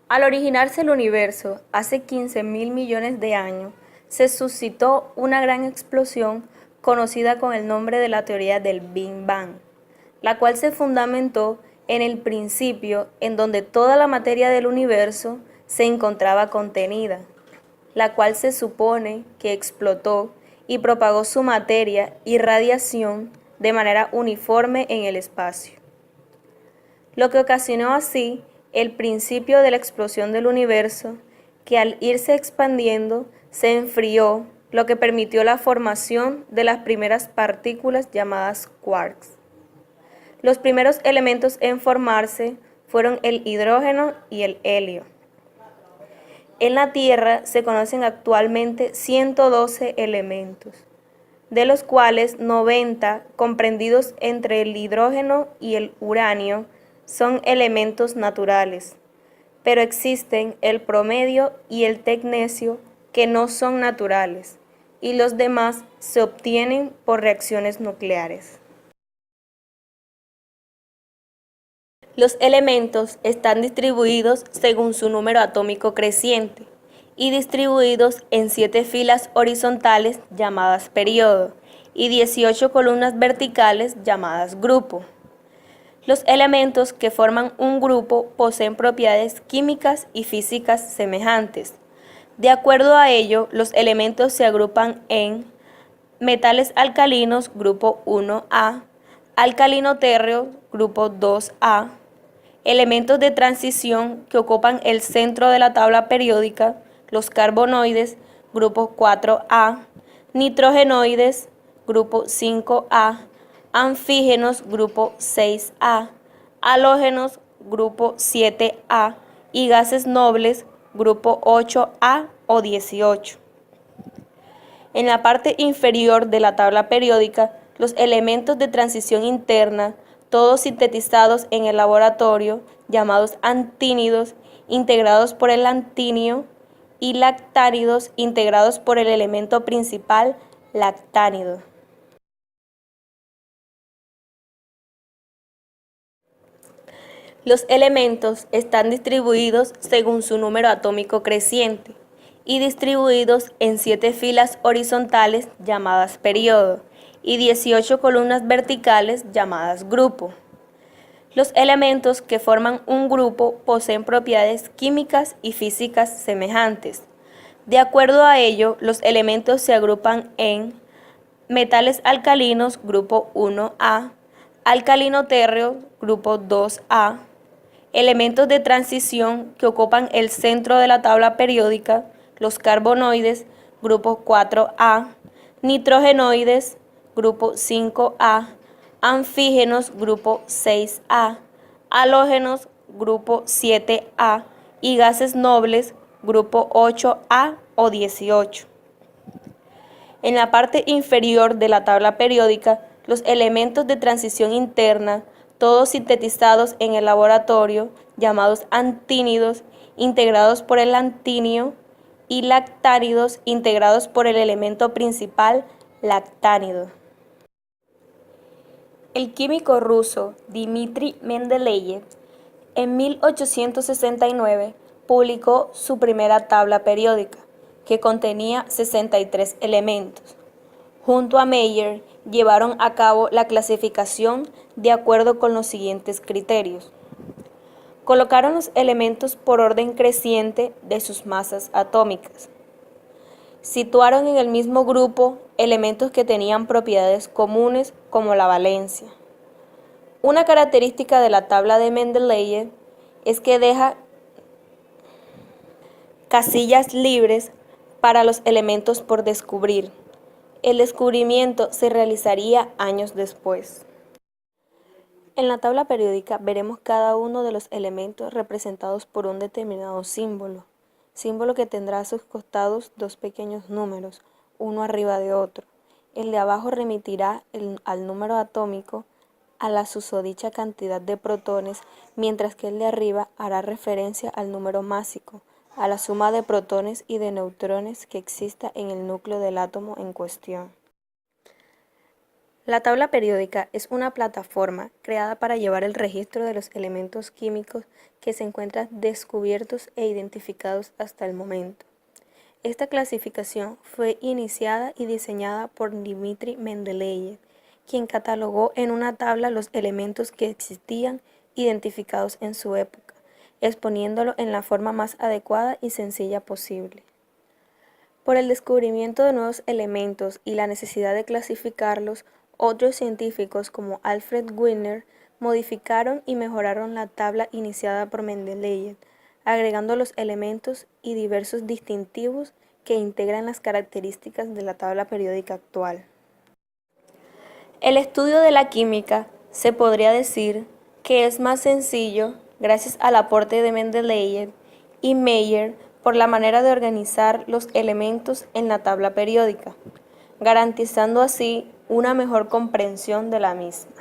Al originarse el universo hace 15.000 millones de años, se suscitó una gran explosión conocida con el nombre de la teoría del Big Bang, la cual se fundamentó en el principio en donde toda la materia del universo se encontraba contenida, la cual se supone que explotó y propagó su materia y radiación de manera uniforme en el espacio, lo que ocasionó así el principio de la explosión del universo, que al irse expandiendo se enfrió, lo que permitió la formación de las primeras partículas llamadas quarks. Los primeros elementos en formarse fueron el hidrógeno y el helio. En la Tierra se conocen actualmente 112 elementos, de los cuales 90, comprendidos entre el hidrógeno y el uranio, son elementos naturales, pero existen el promedio y el tecnecio que no son naturales, y los demás se obtienen por reacciones nucleares. Los elementos están distribuidos según su número atómico creciente y distribuidos en 7 filas horizontales llamadas periodo y 18 columnas verticales llamadas grupo. Los elementos que forman un grupo poseen propiedades químicas y físicas semejantes. De acuerdo a ello, los elementos se agrupan en metales alcalinos, grupo 1A, alcalino térreo, grupo 2A, elementos de transición que ocupan el centro de la tabla periódica, los carbonoides, grupo 4A, nitrogenoides, grupo 5A, anfígenos, grupo 6A, halógenos, grupo 7A, y gases nobles, grupo 8A o 18. En la parte inferior de la tabla periódica, los elementos de transición interna, todos sintetizados en el laboratorio, llamados antínidos, integrados por el lantinio, y lactánidos, integrados por el elemento principal, lactánido. Los elementos están distribuidos según su número atómico creciente y distribuidos en 7 filas horizontales llamadas periodo y 18 columnas verticales llamadas grupo. Los elementos que forman un grupo poseen propiedades químicas y físicas semejantes. De acuerdo a ello, los elementos se agrupan en metales alcalinos, grupo 1A, alcalino térreo, grupo 2A, elementos de transición que ocupan el centro de la tabla periódica, los carbonoides, grupo 4A, nitrogenoides, grupo 5A, anfígenos, grupo 6A, halógenos, grupo 7A, y gases nobles, grupo 8A o 18. En la parte inferior de la tabla periódica, los elementos de transición interna, todos sintetizados en el laboratorio, llamados antínidos, integrados por el lantinio, y lactánidos, integrados por el elemento principal, lactánido. El químico ruso Dmitri Mendeleev en 1869 publicó su primera tabla periódica, que contenía 63 elementos. Junto a Meyer, llevaron a cabo la clasificación de acuerdo con los siguientes criterios. Colocaron los elementos por orden creciente de sus masas atómicas. Situaron en el mismo grupo elementos que tenían propiedades comunes como la valencia. Una característica de la tabla de Mendeleev es que deja casillas libres para los elementos por descubrir. El descubrimiento se realizaría años después. En la tabla periódica veremos cada uno de los elementos representados por un determinado símbolo que tendrá a sus costados 2 pequeños números, uno arriba de otro. El de abajo remitirá al número atómico a la susodicha cantidad de protones, mientras que el de arriba hará referencia al número másico, a la suma de protones y de neutrones que exista en el núcleo del átomo en cuestión. La tabla periódica es una plataforma creada para llevar el registro de los elementos químicos que se encuentran descubiertos e identificados hasta el momento. Esta clasificación fue iniciada y diseñada por Dmitri Mendeleev, quien catalogó en una tabla los elementos que existían identificados en su época, exponiéndolo en la forma más adecuada y sencilla posible. Por el descubrimiento de nuevos elementos y la necesidad de clasificarlos, otros científicos como Alfred Wegener modificaron y mejoraron la tabla iniciada por Mendeleev, agregando los elementos y diversos distintivos que integran las características de la tabla periódica actual. El estudio de la química se podría decir que es más sencillo gracias al aporte de Mendeleev y Meyer por la manera de organizar los elementos en la tabla periódica, garantizando así una mejor comprensión de la misma.